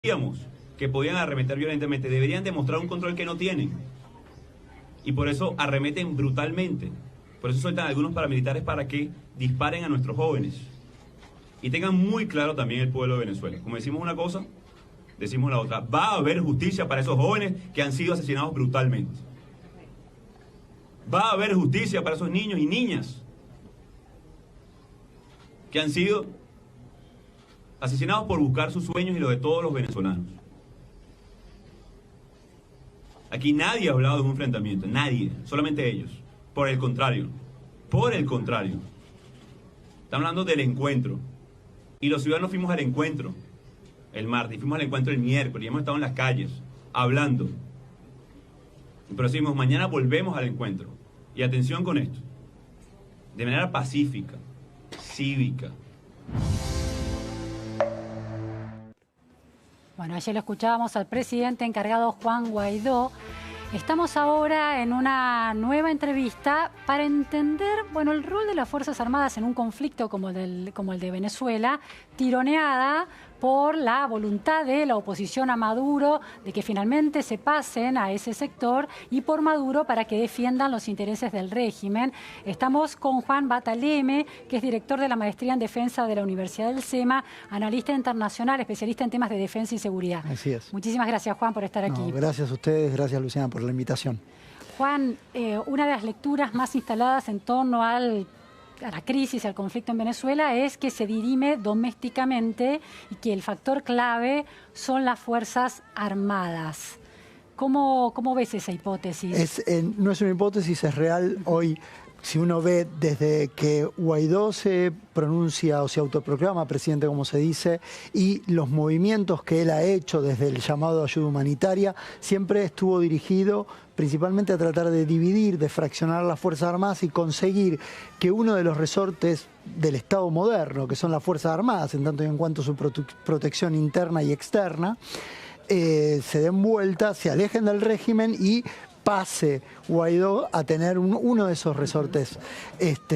que podían arremeter violentamente, deberían demostrar un control que no tienen. Y por eso arremeten brutalmente. Por eso sueltan a algunos paramilitares para que disparen a nuestros jóvenes. Y tengan muy claro también el pueblo de Venezuela. Como decimos una cosa, decimos la otra. Va a haber justicia para esos jóvenes que han sido asesinados brutalmente. Va a haber justicia para esos niños y niñas que han sido asesinados por buscar sus sueños y los de todos los venezolanos. Aquí nadie ha hablado de un enfrentamiento, nadie, solamente ellos. Por el contrario, están hablando del encuentro. Y los ciudadanos fuimos al encuentro el martes, y fuimos al encuentro el miércoles, y hemos estado en las calles, hablando. Pero decimos, mañana volvemos al encuentro. Y atención con esto, de manera pacífica, cívica. Bueno, ayer lo escuchábamos al presidente encargado Juan Guaidó. Estamos ahora en una nueva entrevista para entender, bueno, el rol de las Fuerzas Armadas en un conflicto como el de Venezuela, tironeada por la voluntad de la oposición a Maduro de que finalmente se pasen a ese sector y por Maduro para que defiendan los intereses del régimen. Estamos con Juan Bataleme, que es director de la Maestría en Defensa de la Universidad del SEMA, analista internacional, especialista en temas de defensa y seguridad. Así es. Muchísimas gracias, Juan, por estar aquí. No, gracias a ustedes, gracias Luciana por la invitación. Juan, una de las lecturas más instaladas en torno a la crisis, al conflicto en Venezuela, es que se dirime domésticamente y que el factor clave son las Fuerzas Armadas. ¿Cómo ves esa hipótesis? No es una hipótesis, es real. Hoy, si uno ve desde que Guaidó se pronuncia o se autoproclama presidente, como se dice, y los movimientos que él ha hecho desde el llamado de ayuda humanitaria, siempre estuvo dirigido principalmente a tratar de dividir, de fraccionar las Fuerzas Armadas y conseguir que uno de los resortes del Estado moderno, que son las Fuerzas Armadas, en tanto y en cuanto a su protección interna y externa, se den vuelta, se alejen del régimen y pase Guaidó a tener uno de esos resortes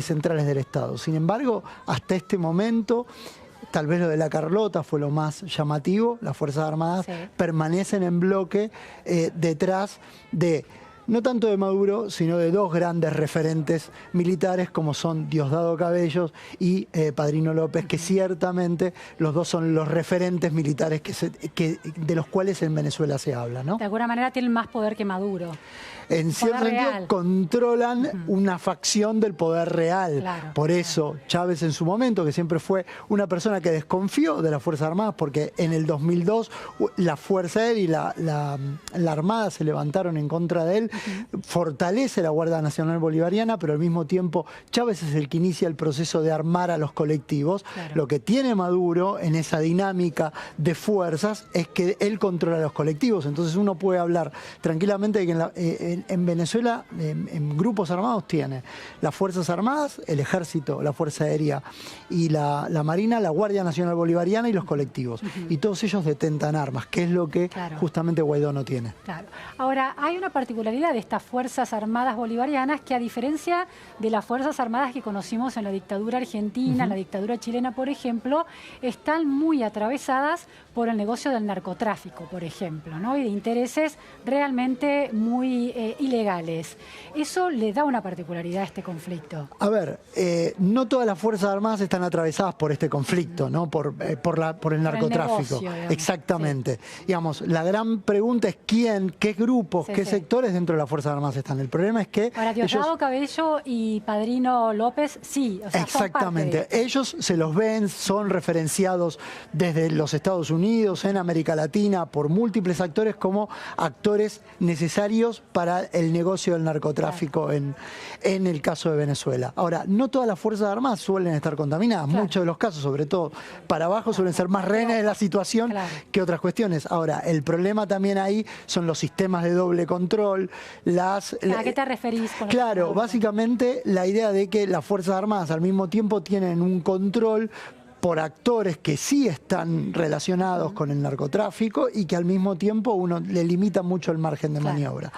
centrales del Estado. Sin embargo, hasta este momento, tal vez lo de la Carlota fue lo más llamativo, las Fuerzas Armadas permanecen en bloque detrás de, no tanto de Maduro, sino de dos grandes referentes militares como son Diosdado Cabello y Padrino López, que ciertamente los dos son los referentes militares de los cuales en Venezuela se habla, ¿no? De alguna manera tienen más poder que Maduro. En cierto sentido, controlan una facción del poder real. Claro, por eso, Chávez en su momento, que siempre fue una persona que desconfió de las Fuerzas Armadas, porque en el 2002 la Fuerza Aérea y la Armada se levantaron en contra de él, fortalece la Guardia Nacional Bolivariana, pero al mismo tiempo Chávez es el que inicia el proceso de armar a los colectivos. Claro. Lo que tiene Maduro en esa dinámica de fuerzas es que él controla los colectivos. Entonces uno puede hablar tranquilamente de que en Venezuela, en grupos armados, tiene las Fuerzas Armadas, el Ejército, la Fuerza Aérea y la Marina, la Guardia Nacional Bolivariana y los colectivos. Y todos ellos detentan armas, que es lo que justamente Guaidó no tiene. Claro. Ahora, hay una particularidad de estas Fuerzas Armadas bolivarianas que, a diferencia de las Fuerzas Armadas que conocimos en la dictadura argentina, en la dictadura chilena, por ejemplo, están muy atravesadas por el negocio del narcotráfico, por ejemplo, ¿no? Y de intereses realmente muy ilegales. Eso le da una particularidad a este conflicto. A ver, no todas las Fuerzas Armadas están atravesadas por este conflicto, ¿no? Por el narcotráfico. El negocio, exactamente. Digamos, la gran pregunta es quién, qué grupos, qué sectores dentro de las Fuerzas Armadas están. El problema es que para Diosdado Cabello y Padrino López, sí. O sea, exactamente. Ellos se los ven, son referenciados desde los Estados Unidos, en América Latina, por múltiples actores como actores necesarios para el negocio del narcotráfico en el caso de Venezuela. Ahora, no todas las Fuerzas Armadas suelen estar contaminadas. Muchos de los casos, sobre todo para abajo, suelen ser más rehenes de la situación que otras cuestiones. Ahora, el problema también ahí son los sistemas de doble control. ¿A qué te referís? Claro, básicamente la idea de que las Fuerzas Armadas al mismo tiempo tienen un control por actores que sí están relacionados con el narcotráfico y que al mismo tiempo uno le limita mucho el margen de maniobra.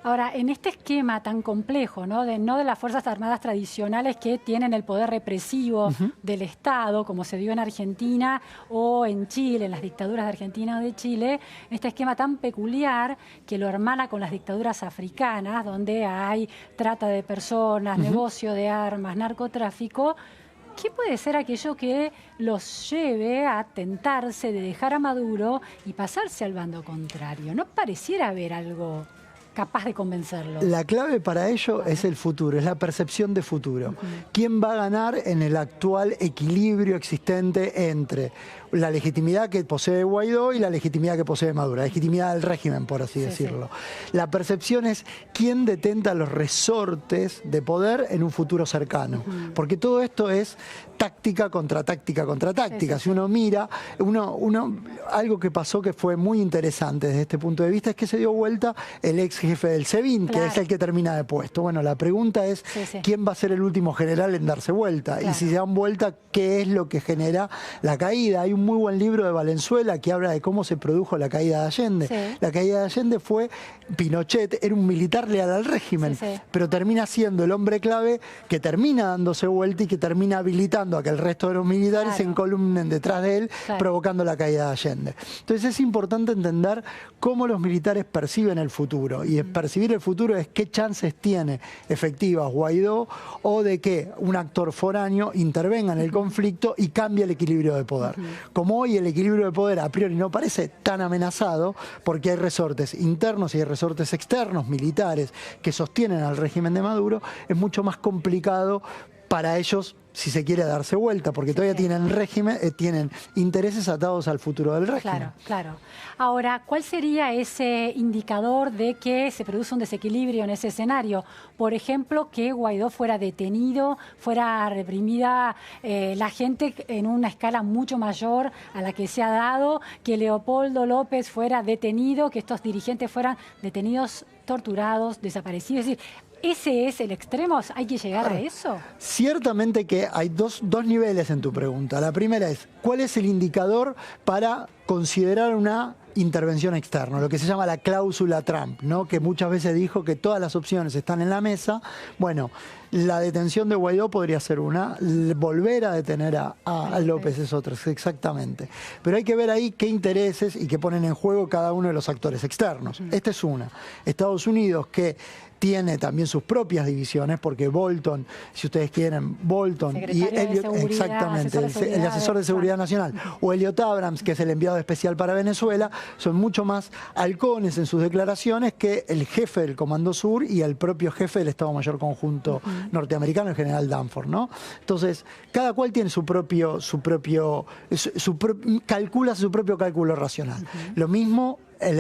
Ahora, en este esquema tan complejo, ¿no? De las Fuerzas Armadas tradicionales que tienen el poder represivo del Estado, como se dio en Argentina o en Chile, en las dictaduras de Argentina o de Chile, en este esquema tan peculiar que lo hermana con las dictaduras africanas, donde hay trata de personas, negocio de armas, narcotráfico. ¿Qué puede ser aquello que los lleve a tentarse de dejar a Maduro y pasarse al bando contrario? ¿No pareciera haber algo capaz de convencerlos? La clave para ello es el futuro, es la percepción de futuro. ¿Quién va a ganar en el actual equilibrio existente entre la legitimidad que posee Guaidó y la legitimidad que posee Maduro, la legitimidad del régimen, por así decirlo? La percepción es quién detenta los resortes de poder en un futuro cercano, porque todo esto es táctica contra táctica contra táctica. Si uno mira, algo que pasó que fue muy interesante desde este punto de vista es que se dio vuelta el ex jefe del SEBIN, que es el que termina de puesto. Bueno, la pregunta es quién va a ser el último general en darse vuelta, y si se dan vuelta, ¿qué es lo que genera la caída? Hay un muy buen libro de Valenzuela que habla de cómo se produjo la caída de Allende. La caída de Allende fue Pinochet, era un militar leal al régimen, pero termina siendo el hombre clave que termina dándose vuelta y que termina habilitando a que el resto de los militares se encolumnen detrás de él, provocando la caída de Allende. Entonces es importante entender cómo los militares perciben el futuro, y percibir el futuro es qué chances tiene efectivas Guaidó o de que un actor foráneo intervenga en el conflicto y cambie el equilibrio de poder. Como hoy el equilibrio de poder a priori no parece tan amenazado, porque hay resortes internos y hay resortes externos militares que sostienen al régimen de Maduro, es mucho más complicado para ellos, si se quiere, darse vuelta, porque todavía tienen régimen, tienen intereses atados al futuro del régimen. Claro, claro. Ahora, ¿cuál sería ese indicador de que se produce un desequilibrio en ese escenario? Por ejemplo, que Guaidó fuera detenido, fuera reprimida la gente en una escala mucho mayor a la que se ha dado, que Leopoldo López fuera detenido, que estos dirigentes fueran detenidos, torturados, desaparecidos. Es decir, ¿ese es el extremo? ¿Hay que llegar a eso? Ciertamente que hay dos niveles en tu pregunta. La primera es, ¿cuál es el indicador para considerar una intervención externa? Lo que se llama la cláusula Trump, ¿no? Que muchas veces dijo que todas las opciones están en la mesa. Bueno, la detención de Guaidó podría ser una, volver a detener a López es otra, exactamente. Pero hay que ver ahí qué intereses y qué ponen en juego cada uno de los actores externos. Esta es una. Estados Unidos, que tiene también sus propias divisiones, porque Bolton, si ustedes quieren, Bolton y Elliot, exactamente, el asesor de seguridad nacional, o Elliot Abrams, que es el enviado especial para Venezuela, son mucho más halcones en sus declaraciones que el jefe del Comando Sur y el propio jefe del Estado Mayor Conjunto norteamericano, el general Danforth, ¿no? Entonces, cada cual tiene calcula su propio cálculo racional. Lo mismo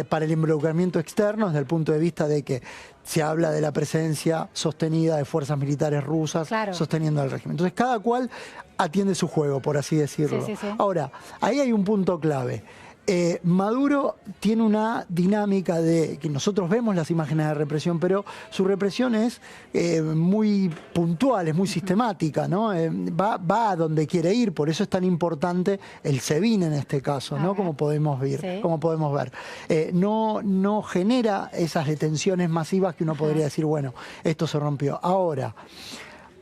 para el involucramiento externo, desde el punto de vista de que se habla de la presencia sostenida de fuerzas militares rusas sosteniendo al régimen. Entonces, cada cual atiende su juego, por así decirlo. Ahora, ahí hay un punto clave. Maduro tiene una dinámica de que nosotros vemos las imágenes de represión, pero su represión es muy puntual, es muy sistemática, ¿no? Va a donde quiere ir, por eso es tan importante el SEBIN en este caso, ¿no? Como podemos ver, no genera esas detenciones masivas que uno podría decir, bueno, esto se rompió. Ahora,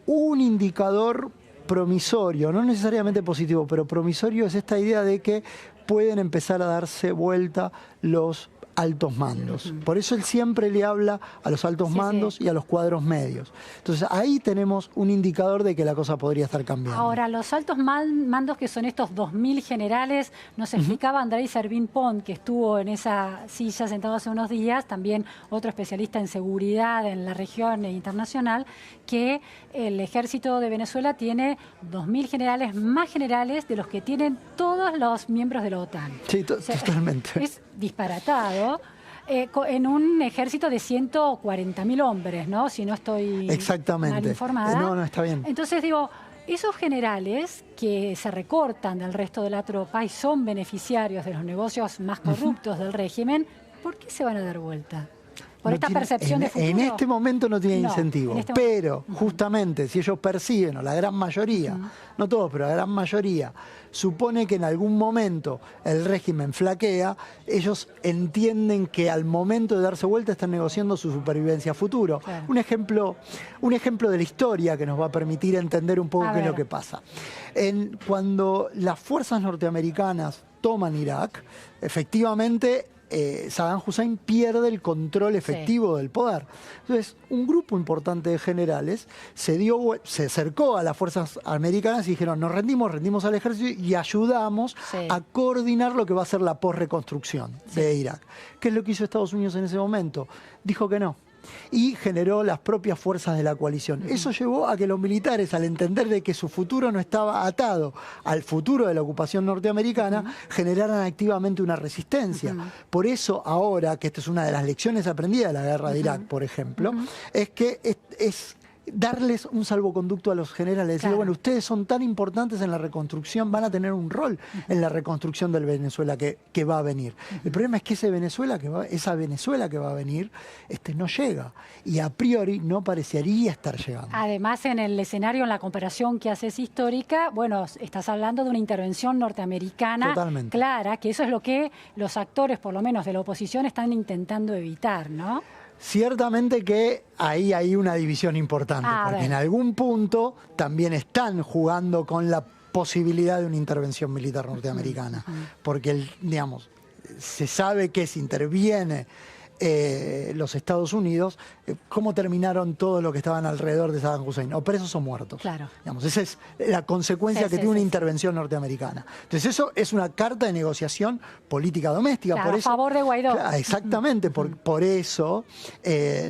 un indicador promisorio, no necesariamente positivo, pero promisorio, es esta idea de que pueden empezar a darse vuelta los altos mandos. Por eso él siempre le habla a los altos mandos y a los cuadros medios. Entonces ahí tenemos un indicador de que la cosa podría estar cambiando. Ahora, los altos mandos, que son estos 2000 generales, nos explicaba Andrei Servin-Pont, que estuvo en esa silla sentado hace unos días, también otro especialista en seguridad en la región e internacional, que el ejército de Venezuela tiene 2000 generales, más generales de los que tienen todos los miembros de la OTAN. Sí, totalmente. Es disparatado. En un ejército de 140.000 hombres, ¿no? Si no estoy mal informada. No, está bien. Entonces digo, esos generales que se recortan del resto de la tropa y son beneficiarios de los negocios más corruptos del régimen, ¿por qué se van a dar vuelta? Por esta percepción de futuro. En este momento no tiene incentivo, pero momento. justamente si ellos perciben, o la gran mayoría, no todos, pero la gran mayoría, supone que en algún momento el régimen flaquea, ellos entienden que al momento de darse vuelta están negociando su supervivencia a futuro. Claro. Un ejemplo de la historia que nos va a permitir entender un poco qué es lo que pasa. Cuando las fuerzas norteamericanas toman Irak, efectivamente Saddam Hussein pierde el control efectivo del poder. Entonces, un grupo importante de generales se acercó a las fuerzas americanas y dijeron, nos rendimos al ejército y ayudamos a coordinar lo que va a ser la posreconstrucción de Irak. ¿Qué es lo que hizo Estados Unidos en ese momento? Dijo que no. Y generó las propias fuerzas de la coalición. Eso llevó a que los militares, al entender de que su futuro no estaba atado al futuro de la ocupación norteamericana, generaran activamente una resistencia. Por eso ahora, que esta es una de las lecciones aprendidas de la guerra de Irak, por ejemplo, es que es darles un salvoconducto a los generales, decir, bueno, ustedes son tan importantes en la reconstrucción, van a tener un rol en la reconstrucción del Venezuela que va a venir. El problema es que esa Venezuela que va a venir no llega, y a priori no parecería estar llegando. Además, en el escenario, en la comparación que haces histórica, bueno, estás hablando de una intervención norteamericana clara, que eso es lo que los actores, por lo menos de la oposición, están intentando evitar, ¿no? Ciertamente que ahí hay una división importante, porque en algún punto también están jugando con la posibilidad de una intervención militar norteamericana, porque digamos, se sabe que si interviene los Estados Unidos, ¿cómo terminaron todos los que estaban alrededor de Saddam Hussein? O presos o muertos. Claro. Digamos, esa es la consecuencia que tiene una intervención norteamericana. Entonces eso es una carta de negociación política doméstica. Claro, por eso, a favor de Guaidó. Exactamente, por eso,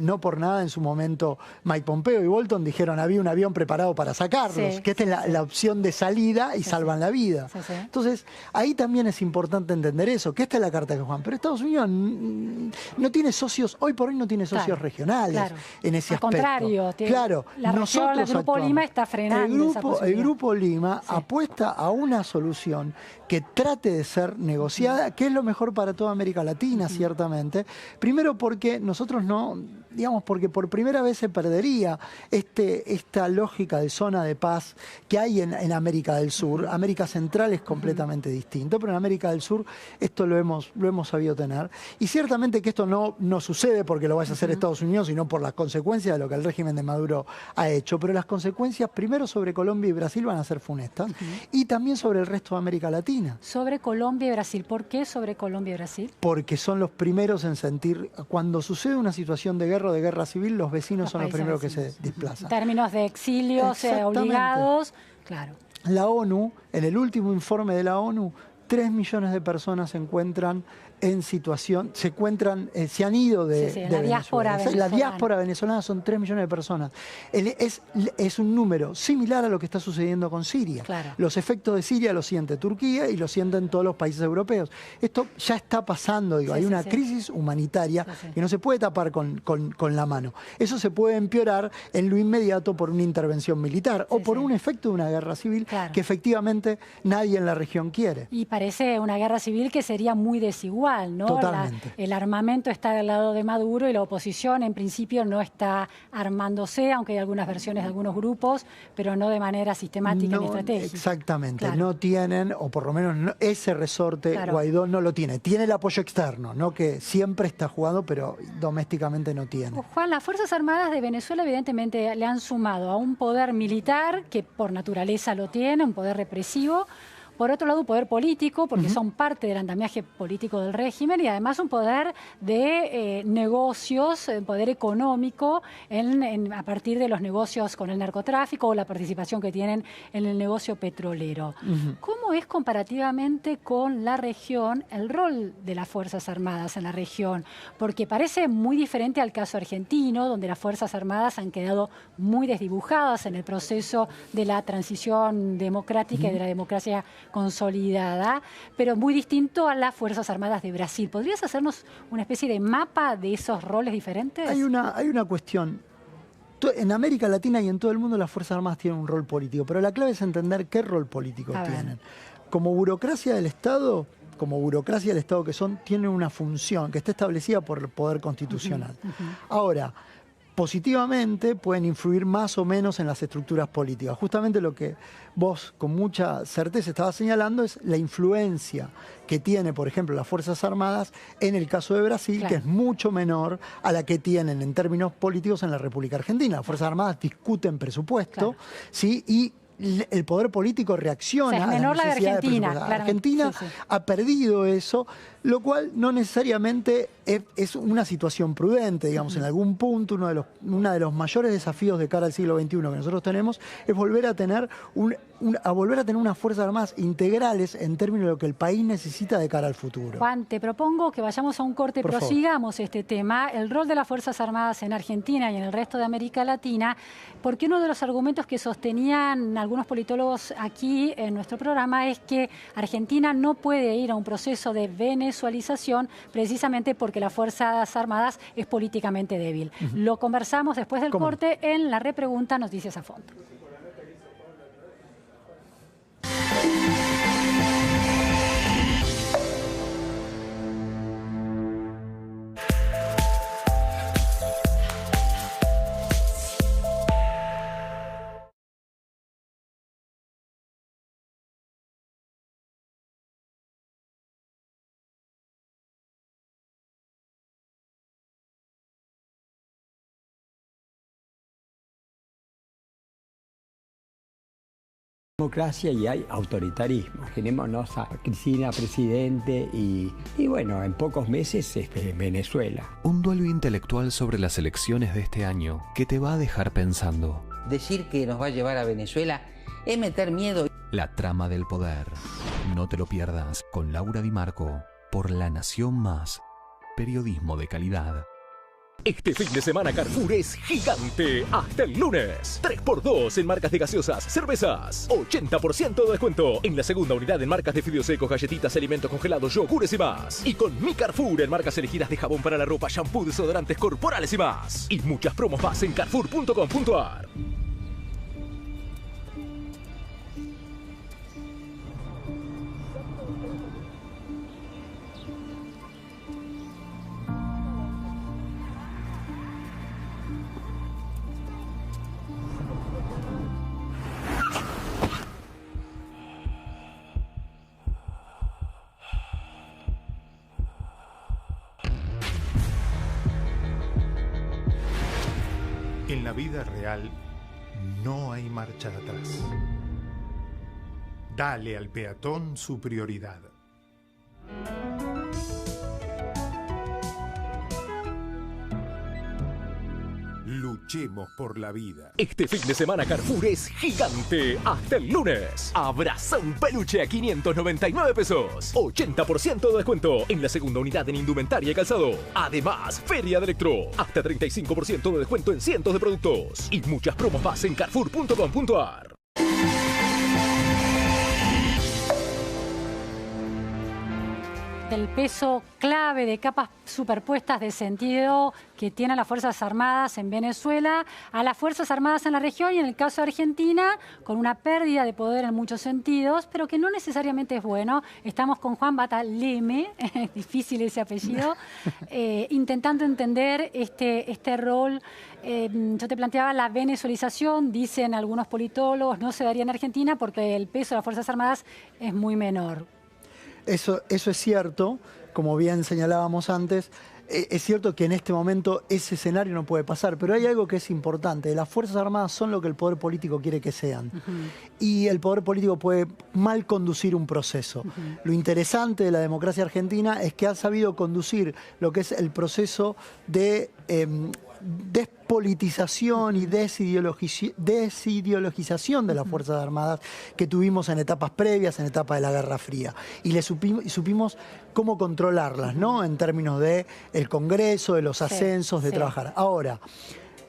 no por nada en su momento Mike Pompeo y Bolton dijeron había un avión preparado para sacarlos, que esta es la opción de salida y salvan la vida. Entonces, ahí también es importante entender eso, que esta es la carta que juegan. Pero Estados Unidos no tiene socios, hoy por hoy no tiene socios regionales en ese aspecto. Al contrario, la región, el Grupo Lima está frenando el Grupo Lima apuesta a una solución que trate de ser negociada, que es lo mejor para toda América Latina, ciertamente. Primero porque nosotros porque por primera vez se perdería esta lógica de zona de paz que hay en América del Sur. América Central es completamente distinto, pero en América del Sur esto lo hemos sabido tener. Y ciertamente que esto no sucede porque lo vaya a hacer Estados Unidos, sino por las consecuencias de lo que el régimen de Maduro ha hecho. Pero las consecuencias, primero sobre Colombia y Brasil, van a ser funestas, y también sobre el resto de América Latina. Sobre Colombia y Brasil. ¿Por qué sobre Colombia y Brasil? Porque son los primeros en sentir, cuando sucede una situación de guerra o de guerra civil, los vecinos son los primeros que se desplazan. En términos de exilios obligados, claro. La ONU, en el último informe de la ONU, 3 millones de personas se encuentran en situación, se han ido de la diáspora venezolana. La diáspora venezolana son 3 millones de personas. Es un número similar a lo que está sucediendo con Siria. Claro. Los efectos de Siria los siente Turquía y los sienten todos los países europeos. Esto ya está pasando, hay una crisis humanitaria que no se puede tapar con la mano. Eso se puede empeorar en lo inmediato por una intervención militar o por un efecto de una guerra civil que efectivamente nadie en la región quiere. Y parece una guerra civil que sería muy desigual. ¿no? Totalmente. El armamento está del lado de Maduro y la oposición en principio no está armándose, aunque hay algunas versiones de algunos grupos, pero no de manera sistemática ni estratégica. Exactamente, no tienen, o por lo menos ese resorte Guaidó no lo tiene. Tiene el apoyo externo, ¿no? Que siempre está jugando, pero domésticamente no tiene. Juan, las Fuerzas Armadas de Venezuela evidentemente le han sumado a un poder militar que por naturaleza lo tiene, un poder represivo. Por otro lado, un poder político, porque son parte del andamiaje político del régimen, y además un poder de negocios, poder económico a partir de los negocios con el narcotráfico o la participación que tienen en el negocio petrolero. ¿Cómo es comparativamente con la región el rol de las Fuerzas Armadas en la región? Porque parece muy diferente al caso argentino, donde las Fuerzas Armadas han quedado muy desdibujadas en el proceso de la transición democrática y de la democracia consolidada, pero muy distinto a las Fuerzas Armadas de Brasil. ¿Podrías hacernos una especie de mapa de esos roles diferentes? Hay una cuestión. En América Latina y en todo el mundo las Fuerzas Armadas tienen un rol político, pero la clave es entender qué rol político tienen. Como burocracia del Estado, como burocracia del Estado que son, tienen una función que está establecida por el Poder Constitucional. Ahora, positivamente pueden influir más o menos en las estructuras políticas. Justamente lo que vos con mucha certeza estabas señalando es la influencia que tiene, por ejemplo, las Fuerzas Armadas en el caso de Brasil, que es mucho menor a la que tienen en términos políticos en la República Argentina. Las Fuerzas Armadas discuten presupuesto, ¿sí? Y el poder político reacciona a las necesidades de Argentina. Argentina ha perdido eso, lo cual no necesariamente es una situación prudente, digamos, en algún punto uno de los mayores desafíos de cara al siglo XXI que nosotros tenemos es volver a tener unas Fuerzas Armadas integrales en términos de lo que el país necesita de cara al futuro. Juan, te propongo que vayamos a un corte, prosigamos este tema, el rol de las Fuerzas Armadas en Argentina y en el resto de América Latina, porque uno de los argumentos que sostenían algunos politólogos aquí en nuestro programa es que Argentina no puede ir a un proceso de venezualización precisamente porque las Fuerzas Armadas es políticamente débil. Lo conversamos después del corte en la repregunta Noticias a Fondo. Democracia y hay autoritarismo. Imaginémonos a Cristina presidente y bueno, en pocos meses Venezuela. Un duelo intelectual sobre las elecciones de este año que te va a dejar pensando. Decir que nos va a llevar a Venezuela es meter miedo. La trama del poder. No te lo pierdas con Laura Di Marco por La Nación Más. Periodismo de calidad. Este fin de semana Carrefour es gigante. Hasta el lunes. 3x2 en marcas de gaseosas, cervezas. 80% de descuento en la segunda unidad en marcas de fideos secos, galletitas, alimentos congelados, yogures y más. Y con Mi Carrefour en marcas elegidas de jabón para la ropa, shampoo, desodorantes corporales y más. Y muchas promos más en carrefour.com.ar. En la vida real no hay marcha atrás. Dale al peatón su prioridad. Luchemos por la vida. Este fin de semana Carrefour es gigante. Hasta el lunes. Abraza un peluche a 599 pesos. 80% de descuento en la segunda unidad en indumentaria y calzado. Además, Feria de Electro. Hasta 35% de descuento en cientos de productos. Y muchas promos más en carrefour.com.ar. Del peso clave de capas superpuestas de sentido que tienen las Fuerzas Armadas en Venezuela, a las Fuerzas Armadas en la región y en el caso de Argentina, con una pérdida de poder en muchos sentidos, pero que no necesariamente es bueno. Estamos con Juan Bataleme, difícil ese apellido, intentando entender este rol. Yo te planteaba la venezualización, dicen algunos politólogos, no se daría en Argentina porque el peso de las Fuerzas Armadas es muy menor. Eso es cierto, como bien señalábamos antes, es cierto que en este momento ese escenario no puede pasar, pero hay algo que es importante. Las Fuerzas Armadas son lo que el poder político quiere que sean. Y el poder político puede mal conducir un proceso. Lo interesante de la democracia argentina es que ha sabido conducir lo que es el proceso de despolitización y desideologización de las Fuerzas Armadas que tuvimos en etapas previas, en etapas de la Guerra Fría. Y supimos cómo controlarlas, ¿no? En términos de el Congreso, de los ascensos, de trabajar. Ahora,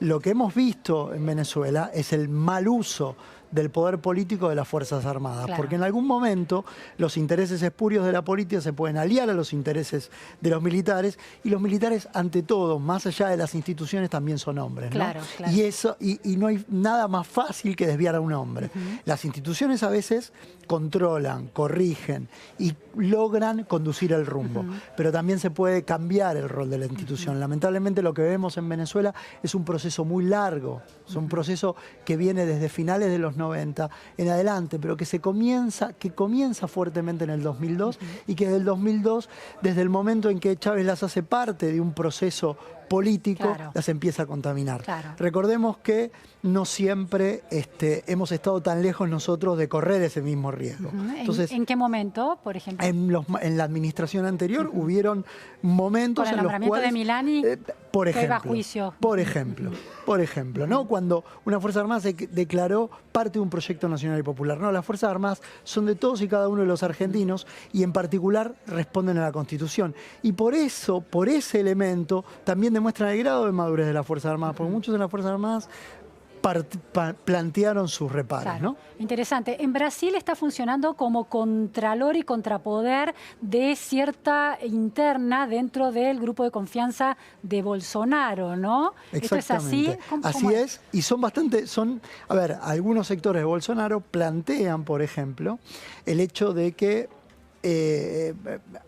lo que hemos visto en Venezuela es el mal uso del poder político de las Fuerzas Armadas. Claro. Porque en algún momento los intereses espurios de la política se pueden aliar a los intereses de los militares, y los militares, ante todo, más allá de las instituciones, también son hombres, ¿no? Claro, claro. Y no hay nada más fácil que desviar a un hombre. Las instituciones a veces controlan, corrigen y logran conducir el rumbo, pero también se puede cambiar el rol de la institución. Lamentablemente lo que vemos en Venezuela es un proceso muy largo, es un proceso que viene desde finales de los 90 en adelante, pero que comienza fuertemente en el 2002 y que del 2002, desde el momento en que Chávez las hace parte de un proceso político, Claro. las empieza a contaminar. Claro. Recordemos que no siempre hemos estado tan lejos nosotros de correr ese mismo riesgo. Entonces, ¿En qué momento, por ejemplo? en la administración anterior hubieron momentos Con el en los nombramiento cuales, de Milani, por que iba a ejemplo, juicio. por ejemplo, ¿no? Cuando una Fuerza Armada se declaró parte de un proyecto nacional y popular. No, las Fuerzas Armadas son de todos y cada uno de los argentinos, y en particular responden a la Constitución. Y por eso, por ese elemento, también demuestran el grado de madurez de las Fuerzas Armadas, porque muchos de las Fuerzas Armadas plantearon sus reparos, Claro. ¿no? Interesante. En Brasil está funcionando como contralor y contrapoder de cierta interna dentro del grupo de confianza de Bolsonaro, ¿no? ¿Esto es así? Así es, y a ver, algunos sectores de Bolsonaro plantean, por ejemplo, el hecho de que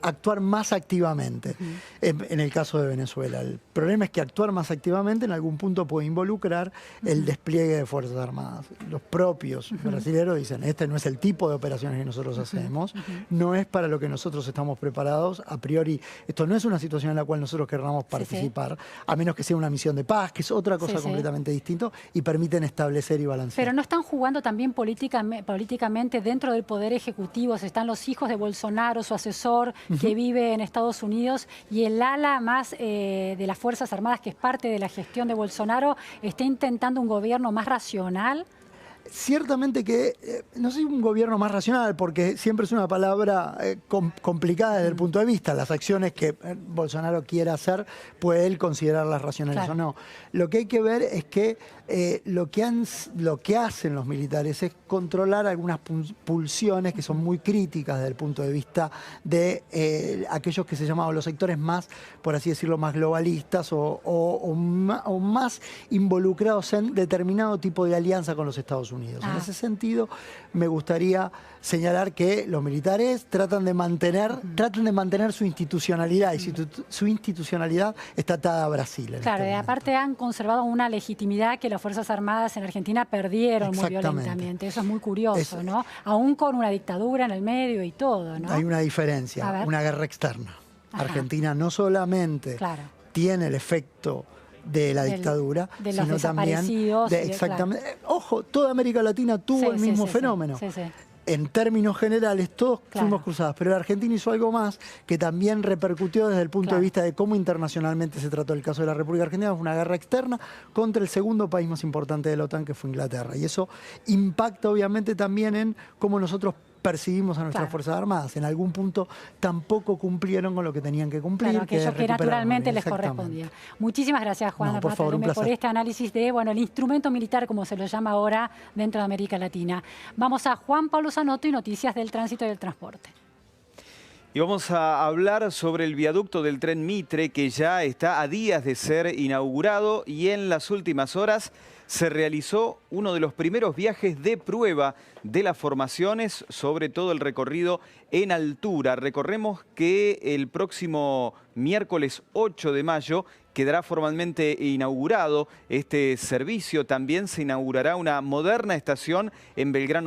actuar más activamente en el caso de Venezuela. El problema es que actuar más activamente en algún punto puede involucrar el despliegue de Fuerzas Armadas. Los propios brasileños dicen, este no es el tipo de operaciones que nosotros hacemos, no es para lo que nosotros estamos preparados, a priori esto no es una situación en la cual nosotros querramos participar, a menos que sea una misión de paz, que es otra cosa completamente distinta, y permiten establecer y balancear. Pero no están jugando también políticamente dentro del Poder Ejecutivo. Están los hijos de Bolsonaro, su asesor, que vive en Estados Unidos, y el ala más de las Fuerzas Armadas, que es parte de la gestión de Bolsonaro, está intentando un gobierno más racional. Ciertamente que, no sé, un gobierno más racional, porque siempre es una palabra complicada desde el punto de vista. Las acciones que Bolsonaro quiera hacer, puede él considerarlas racionales o no. Lo que hay que ver es que lo que hacen los militares es controlar algunas pulsiones que son muy críticas desde el punto de vista de aquellos que se llamaban los sectores más, por así decirlo, más globalistas o más involucrados en determinado tipo de alianza con los Estados Unidos. En ese sentido, me gustaría señalar que los militares tratan de mantener su institucionalidad, y su institucionalidad está atada a Brasil. Claro, y aparte han conservado una legitimidad que las Fuerzas Armadas en Argentina perdieron muy violentamente. Eso es muy curioso, ¿no? Aún con una dictadura en el medio y todo, ¿no? Hay una diferencia, una guerra externa. Argentina no solamente tiene el efecto de la dictadura, de los sino también exactamente. Ojo, toda América Latina tuvo el mismo fenómeno. En términos generales, todos fuimos cruzados, pero Argentina hizo algo más que también repercutió desde el punto de vista de cómo internacionalmente se trató el caso de la República Argentina. Fue una guerra externa contra el segundo país más importante de la OTAN, que fue Inglaterra. Y eso impacta obviamente también en cómo nosotros percibimos a nuestras Fuerzas Armadas. En algún punto tampoco cumplieron con lo que tenían que cumplir. Claro, aquello que naturalmente les correspondía. Muchísimas gracias, Juan, por favor, por este análisis de el instrumento militar, como se lo llama ahora dentro de América Latina. Vamos a Juan Pablo Zanotto y noticias del tránsito y del transporte. Y vamos a hablar sobre el viaducto del tren Mitre, que ya está a días de ser inaugurado, y en las últimas horas se realizó uno de los primeros viajes de prueba de las formaciones sobre todo el recorrido en altura. Recordemos que el próximo miércoles 8 de mayo quedará formalmente inaugurado este servicio. También se inaugurará una moderna estación en Belgrano